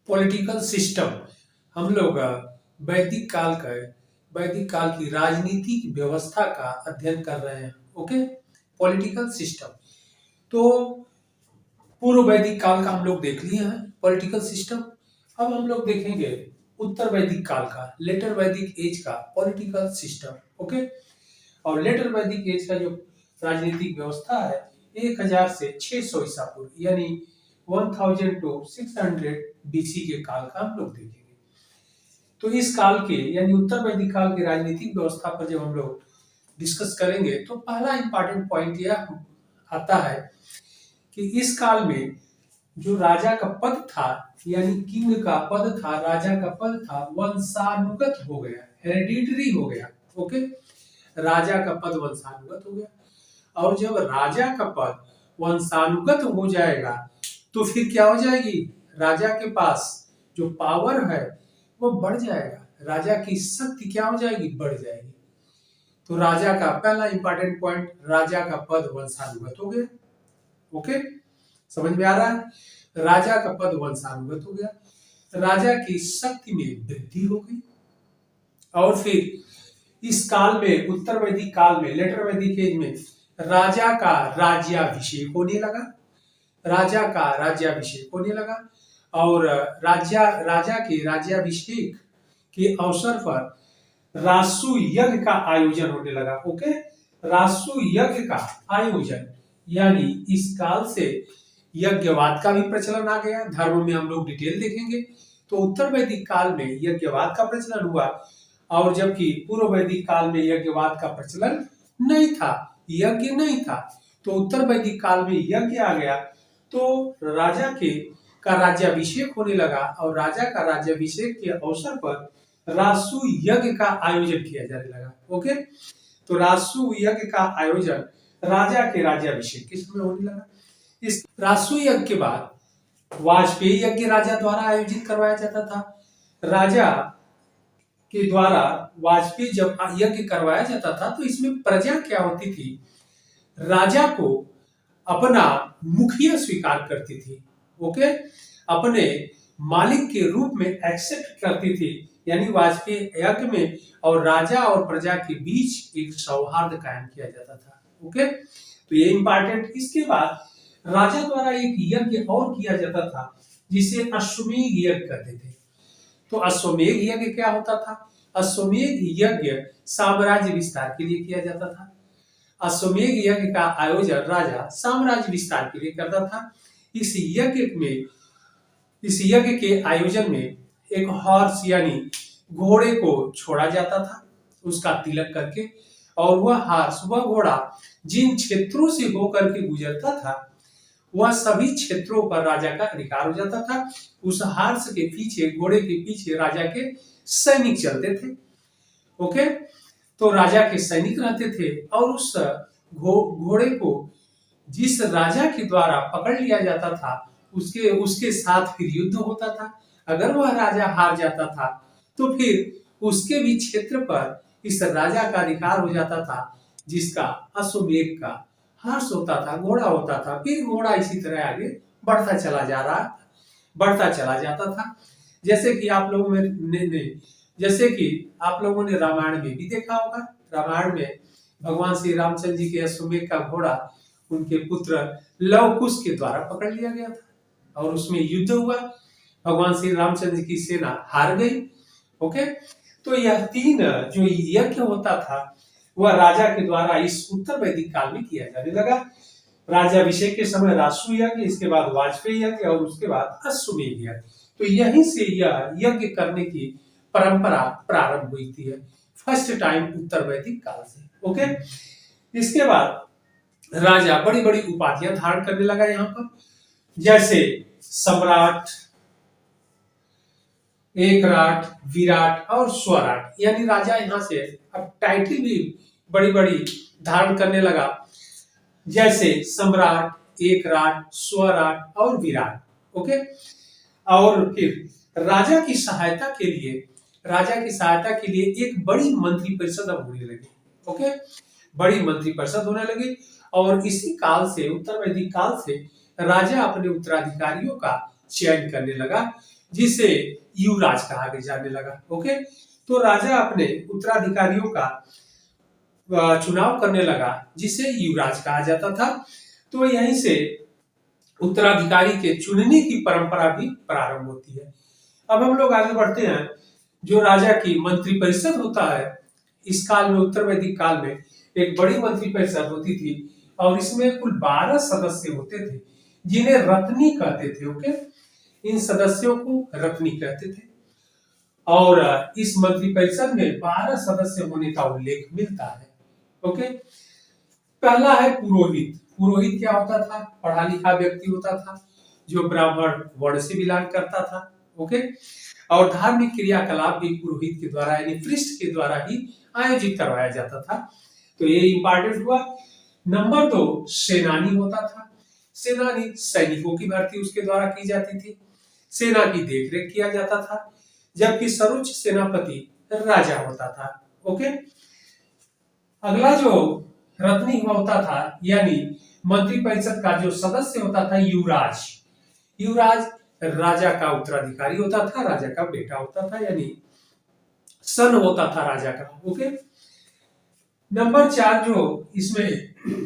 Political system. हम लोग वैदिक काल की राजनीतिक व्यवस्था का अध्ययन कर रहे हैं। Okay, political system. तो पूर्व वैदिक काल का हम लोग देख लिए हैं पॉलिटिकल सिस्टम। अब हम लोग देखेंगे उत्तर वैदिक काल का, लेटर वैदिक एज का पॉलिटिकल सिस्टम। ओके, और लेटर वैदिक एज का जो राजनीतिक व्यवस्था है 1000 से 600 ईसा पूर्व यानी 1000 टू 600 बीसी के काल का हम लोग देखेंगे। तो इस काल के यानी उत्तर वैदिक काल की राजनीतिक व्यवस्था पर जब हम लोग डिस्कस करेंगे तो पहला इंपॉर्टेंट पॉइंट यह आता है कि इस काल में जो राजा का पद था यानी किंग का पद था, राजा का पद था, वंशानुगत हो गया, हेरिडिटरी हो गया। ओके, राजा का पद वंशानुगत हो गया। और जब राजा का पद वंशानुगत हो जाएगा तो फिर क्या हो जाएगी, राजा के पास जो पावर है वो बढ़ जाएगा, राजा की शक्ति क्या हो जाएगी, बढ़ जाएगी। तो राजा का पहला इंपॉर्टेंट पॉइंट, राजा का पद वंशानुगत हो गया। ओके, समझ में आ रहा है, राजा का पद वंशानुगत हो गया, राजा की शक्ति में वृद्धि हो गई। और फिर इस काल में, उत्तर वैदिक काल में, लेटर वैदिक एज में राजा का राज्याभिषेक होने लगा, राजा का राज्याभिषेक होने लगा। और राजा के राज्याभिषेक के अवसर पर रासु यज्ञ का आयोजन होने लगा। ओके, रासु यज्ञ का आयोजन यानी इस काल से यज्ञवाद का भी प्रचलन आ गया। धर्म में हम लोग डिटेल देखेंगे। तो उत्तर वैदिक काल में यज्ञवाद का प्रचलन हुआ, और जबकि पूर्व वैदिक काल में यज्ञवाद का प्रचलन नहीं था, यज्ञ नहीं था। तो उत्तर वैदिक काल में यज्ञ आ गया, तो राजा के का राज्याभिषेक होने लगा, और राजा का राज्याभिषेक के अवसर पर रासु यज्ञ का आयोजन किया जाने लगा। ओके, तो रासु यज्ञ का आयोजन राजा के राज्याभिषेक के समय होने लगा। इस रासु यज्ञ के बाद वाजपेयी यज्ञ राजा द्वारा आयोजित करवाया जाता था। राजा के द्वारा वाजपेयी जब यज्ञ करवाया जाता था तो इसमें प्रजा क्या होती थी, राजा को अपना मुखिया स्वीकार करती थी। ओके, अपने मालिक के रूप में एक्सेप्ट करती थी, यानी वाजपेयी यज्ञ में और राजा और प्रजा के बीच एक सौहार्द कायम किया जाता था। ओके, तो ये इंपॉर्टेंट। इसके बाद राजा द्वारा एक यज्ञ और किया जाता था जिसे अश्वमेध यज्ञ कहते थे। तो अश्वमेध यज्ञ क्या होता था, अश्वमेध यज्ञ साम्राज्य विस्तार के लिए किया जाता था। अश्वमेध यज्ञ का आयोजन राजा साम्राज्य विस्तार के लिए करता था। इस यज्ञ के आयोजन में एक हॉर्स यानी घोड़े को छोड़ा जाता था, उसका तिलक करके, और वह घोड़ा जिन क्षेत्रों से होकर के गुजरता था वह सभी क्षेत्रों पर राजा का अधिकार हो जाता था। उस हार्स के पीछे, घोड़े के पीछे राजा के सैनिक चलते थे। ओके, तो राजा के सैनिक रहते थे, और उस घोड़े को जिस राजा के द्वारा पकड़ लिया जाता था उसके साथ फिर युद्ध होता था। अगर वह राजा हार जाता था तो फिर उसके भी क्षेत्र पर इस राजा का अधिकार हो जाता था, जिसका अश्वमेध का हर्ष होता था, घोड़ा होता था। फिर घोड़ा इसी तरह आगे बढ़ता चला जाता था। जैसे कि आप लोगों ने रामायण में भी देखा होगा। रामायण में भगवान श्री रामचंद्र जी के अश्वमेध का घोड़ा उनके पुत्र लव कुश के द्वारा पकड़ लिया गया था और उसमें युद्ध हुआ। भगवान श्री रामचंद्र की सेना हार गई। ओके, तो यह तीन जो यज्ञ होता था वह राजा के द्वारा इस उत्तर वैदिक काल में किया जाने लगा। राज्याभिषेक के समय रासु यज्ञ, इसके बाद वाजपेयी यज्ञ और उसके बाद अश्वमेध यज्ञ। तो यहीं से यह यज्ञ करने की परंपरा प्रारंभ हुई थी, फर्स्ट टाइम उत्तर वैदिक काल से। ओके, इसके बाद राजा बड़ी बड़ी उपाधियां धारण करने लगा यहाँ पर, जैसे सम्राट, एकराट, विराट और स्वराट, यानी राजा यहाँ से अब टाइटल भी बड़ी बड़ी धारण करने लगा, जैसे सम्राट, एकराट, स्वराट और विराट। ओके, और फिर राजा की सहायता के लिए एक बड़ी मंत्री परिषद अब होने लगी। ओके, बड़ी मंत्री परिषद होने लगी, और इसी काल से, उत्तर वैदिक काल से राजा अपने उत्तराधिकारियों का चयन करने लगा। जिसे युवराज कहा जाने लगा। ओके, तो राजा अपने उत्तराधिकारियों का चुनाव करने लगा, जिसे युवराज कहा जाता था। तो यहीं से उत्तराधिकारी के चुनने की परंपरा भी प्रारंभ होती है। अब हम लोग आगे बढ़ते हैं। जो राजा की मंत्रिपरिषद होता है, इस काल में, उत्तर वैदिक काल में एक बड़ी मंत्रिपरिषद होती थी और इसमें कुल 12 सदस्य होते थे, जिन्हें रत्नी कहते थे। ओके, इन सदस्यों को रत्नी कहते थे और इस मंत्रिपरिषद में 12 सदस्य होने का उल्लेख मिलता है। ओके, पहला है पुरोहित। पुरोहित क्या होता था? पढ़ा लिखा व्यक्ति होता था जो ब्राह्मण वर्ण से बिलोंग करता था। ओके, और धार्मिक क्रियाकलाप भी पुरोहित के द्वारा यानी पृष्ठ के द्वारा ही आयोजित करवाया जाता था। तो ये इंपॉर्टेंट हुआ। नंबर 2, सेनानी होता था। सेनानी, सैनिकों की भर्ती उसके द्वारा की जाती थी, सेना की देखरेख किया जाता था, जबकि सर्वोच्च सेनापति राजा होता था। ओके, अगला जो रत्नी होता था यानी मंत्रिपरिषद का जो सदस्य होता था, युवराज। युवराज राजा का उत्तराधिकारी होता था, राजा का बेटा होता था, यानी सन होता था राजा का। ओके, नंबर 4 जो इसमें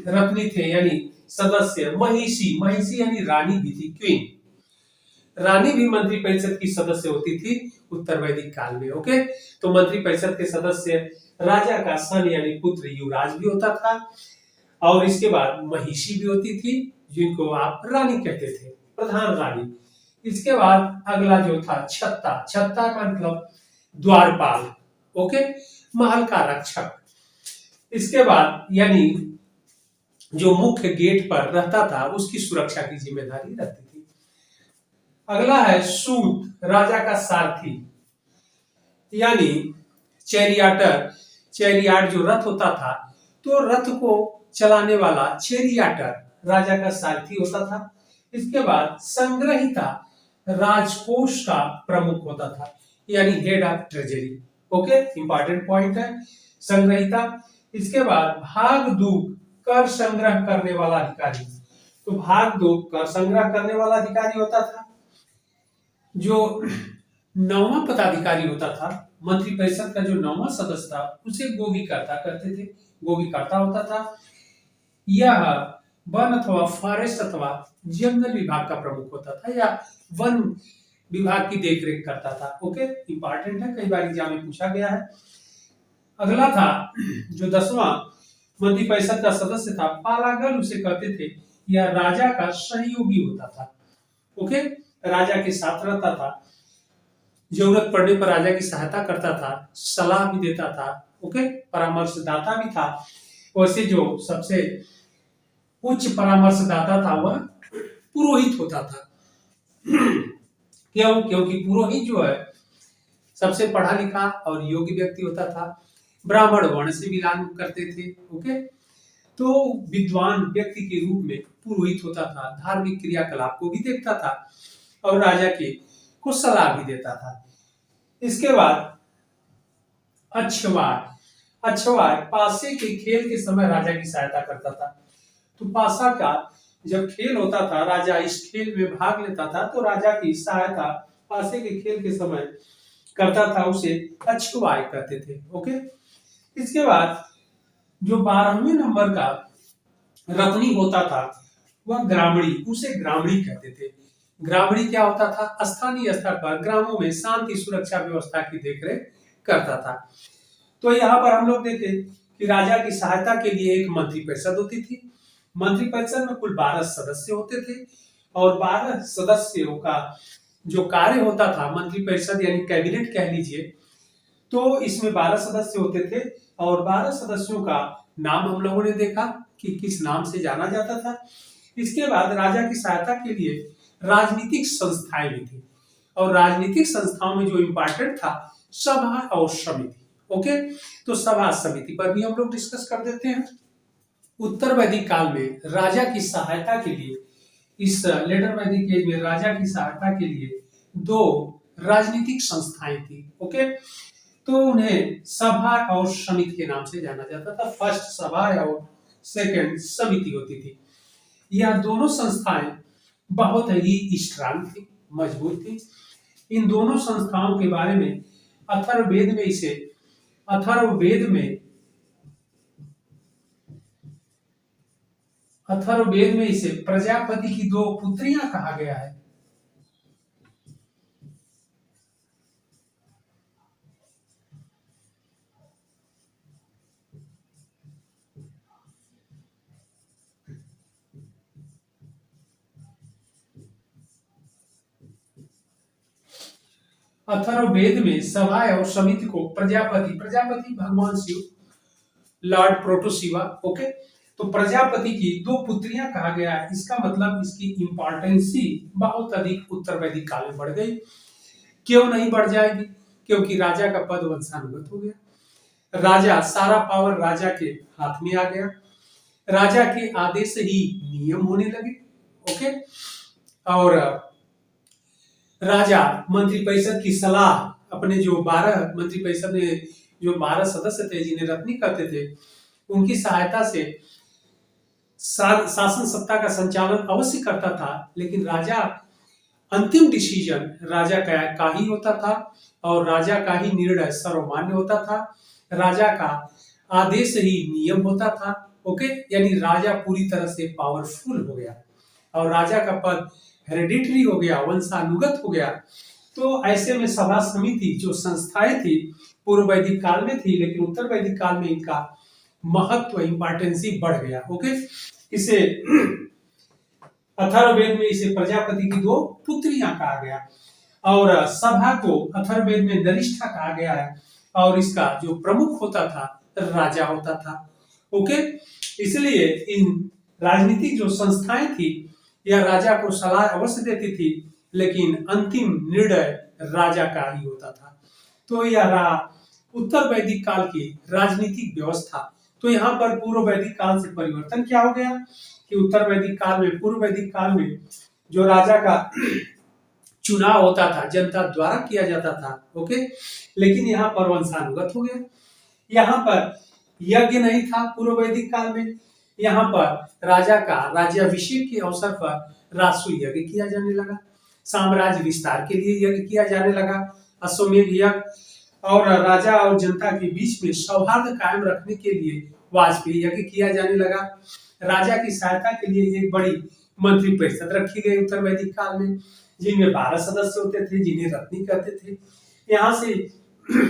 रत्नी थे यानी सदस्य, महिषी। महिषी यानी रानी भी थी, क्वीन। रानी भी मंत्रिपरिषद की सदस्य होती थी उत्तर वैदिक काल में। ओके, तो मंत्रिपरिषद के सदस्य राजा का सन यानी पुत्र युवराज भी होता था और इसके बाद महिषी भी होती थी, जिनको आप रानी कहते थे, प्रधान रानी। इसके बाद अगला जो था छत्ता। छत्ता का मतलब द्वारपाल। ओके, महल का रक्षक। इसके बाद यानी जो मुख्य गेट पर रहता था उसकी सुरक्षा की जिम्मेदारी रहती थी। अगला है सूत, राजा का सारथी यानी चैरियाटर। चैरियाट जो रथ होता था, तो रथ को चलाने वाला चैरियाटर राजा का सारथी होता था। इसके बाद संग्रहिता, राजकोष का प्रमुख होता था यानी head of treasury. Okay, important point है संग्रहिता। इसके बाद भागदूक, कर संग्रह करने वाला अधिकारी। तो भागदूक कर संग्रह करने वाला अधिकारी होता था। जो 9वां पदाधिकारी होता था, मंत्रिपरिषद का जो 9वां सदस्य था, उसे गोवीकर्ता कहते थे, गोवीकर्ता होता था। यह वन अथवा फॉरेस्ट अथवा जंगल विभाग का प्रमुख होता था या वन विभाग की देखरेख करता था। ओके, इंपॉर्टेंट है, कई बार एग्जाम में पूछा गया है। अगला था जो 10वां मंत्रिपरिषद का सदस्य था, पालागल उसे कहते थे। यह राजा का सहयोगी होता था। ओके, राजा के साथ रहता था, जरूरत पड़ने पर राजा की सहायता करता था, सलाह भी देता था। ओके, परामर्शदाता भी था। वैसे जो सबसे उच्च परामर्शदाता था वह पुरोहित होता था। क्यों? क्योंकि पुरोहित जो है सबसे पढ़ा लिखा और योग्य व्यक्ति होता था, ब्राह्मण वर्ण से बिलोंग करते थे। ओके, तो विद्वान व्यक्ति के रूप में पुरोहित होता था, धार्मिक क्रियाकलाप को भी देखता था और राजा के को सलाह भी देता था। इसके बाद अच्छवार। अच्छवार पासे के खेल के समय राजा की सहायता करता था। तो पासा का जब खेल होता था, राजा इस खेल में भाग लेता था, तो राजा की सहायता पासे के खेल के समय करता था, उसे अच्छवाय कहते थे। ओके, इसके बाद जो 12वें नंबर का रत्नी होता था वह ग्रामणी, उसे ग्रामणी कहते थे। ग्रामणी क्या होता था? स्थानीय स्तर पर ग्रामों में शांति सुरक्षा व्यवस्था की देखरेख करता था। तो यहाँ पर हम लोग देखें कि राजा की सहायता के लिए एक मंत्रिपरिषद होती थी। मंत्रिपरिषद में कुल 12 सदस्य होते थे और 12 सदस्यों का जो कार्य होता था, मंत्रिपरिषद यानी कैबिनेट कह लीजिए, तो इसमें 12 सदस्य होते थे और 12 सदस्यों का नाम हम लोगों ने देखा कि किस नाम से जाना जाता था। इसके बाद राजा की सहायता के लिए राजनीतिक संस्थाएं भी थी और राजनीतिक संस्थाओं में जो इम्पोर्टेंट था, सभा और समिति। ओके, तो सभा समिति पर भी हम लोग डिस्कस कर देते हैं। उत्तर वैदिक काल में राजा की सहायता के लिए, इस लेटर वैदिक एज में राजा की सहायता के लिए 2 राजनीतिक संस्थाएं थी। ओके, तो उन्हें सभा और समिति के नाम से जाना जाता था। फर्स्ट सभा और सेकंड समिति होती थी। यह दोनों संस्थाएं बहुत ही स्ट्रांग थी, मजबूत थी। इन दोनों संस्थाओं के बारे में अथर्ववेद में इसे अथर्ववेद में अथर्ववेद में इसे प्रजापति की दो पुत्रियां कहा गया है। अथर्ववेद में सभा और समिति को प्रजापति भगवान शिव, लॉर्ड प्रोटोशिवा, ओके। तो प्रजापति की दो पुत्रियां कहा गया है, इसका मतलब इसकी इंपॉर्टेंसी बहुत अधिक उत्तर वैदिक काल में बढ़ गई। क्यों नहीं बढ़ जाएगी? क्योंकि राजा का पद वंशानुगत हो गया, राजा सारा पावर राजा के हाथ में आ गया, राजा के आदेश ही नियम होने लगे, ओके। और राजा मंत्रिपरिषद की सलाह, अपने जो 12 मंत्रिपरिषद में जो 12 सदस्य थे जिन्हें रत्नी करते थे, उनकी सहायता से शासन सत्ता का संचालन अवश्य करता था, लेकिन राजा अंतिम डिसीजन राजा का ही होता था और राजा का ही निर्णय सर्वमान्य होता था, राजा का आदेश ही नियम होता था, ओके। यानी राजा पूरी तरह से पावरफुल हो गया और राजा का पद हेरिडिटरी हो गया, वंशानुगत हो गया। तो ऐसे में सभा समिति जो संस्थाएं थी पूर्व वैदिक काल में थी, लेकिन उत्तर वैदिक काल में इनका महत्व इंपॉर्टेंसी बढ़ गया, ओके। इसे अथर्ववेद में इसे प्रजापति की दो पुत्रियां कहा गया और सभा को अथर्ववेद में नरिष्ठा कहा गया है और इसका जो प्रमुख होता था राजा होता था, ओके। इसलिए इन राजनीतिक जो संस्थाएं थी यह राजा को सलाह अवश्य देती थी, लेकिन अंतिम निर्णय राजा का ही होता था। तो यह रहा उत्तर वैदिक काल की राजनीतिक व्यवस्था। तो यहाँ पर पूर्व वैदिक काल से परिवर्तन क्या हो गया कि उत्तर वैदिक काल में, पूर्व वैदिक काल में जो राजा का चुनाव होता था जनता द्वारा किया जाता था, ओके, लेकिन यहाँ पर वंशानुगत हो गया। यहाँ पर यज्ञ नहीं था पूर्व वैदिक काल में, यहाँ पर राजा का राज्याभिषेक के अवसर पर राजसूय यज्ञ किया जाने लगा, साम्राज्य विस्तार के लिए यज्ञ किया जाने लगा, अश्वमेध यज्ञ, और राजा और जनता के बीच में सौहार्द कायम रखने के लिए वाजपेयी यज्ञ किया जाने लगा। राजा की सहायता के लिए एक बड़ी मंत्रिपरिषद रखी गई उत्तर वैदिक काल में, जिनमें 12 सदस्य होते थे जिन्हें रत्नी कहते थे। यहाँ से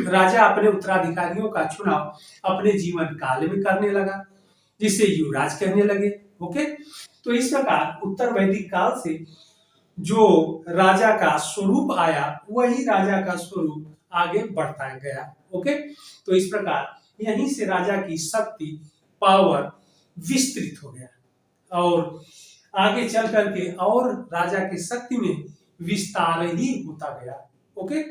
राजा अपने उत्तराधिकारियों का चुनाव अपने जीवन काल में करने लगा, जिसे युवराज कहने लगे, ओके। तो इस प्रकार उत्तर वैदिक काल से जो राजा का स्वरूप आया वही राजा का स्वरूप आगे बढ़ता गया, ओके। तो इस प्रकार यहीं से राजा की शक्ति, पावर विस्तृत हो गया और आगे चल करके और राजा की शक्ति में विस्तार ही होता गया, ओके।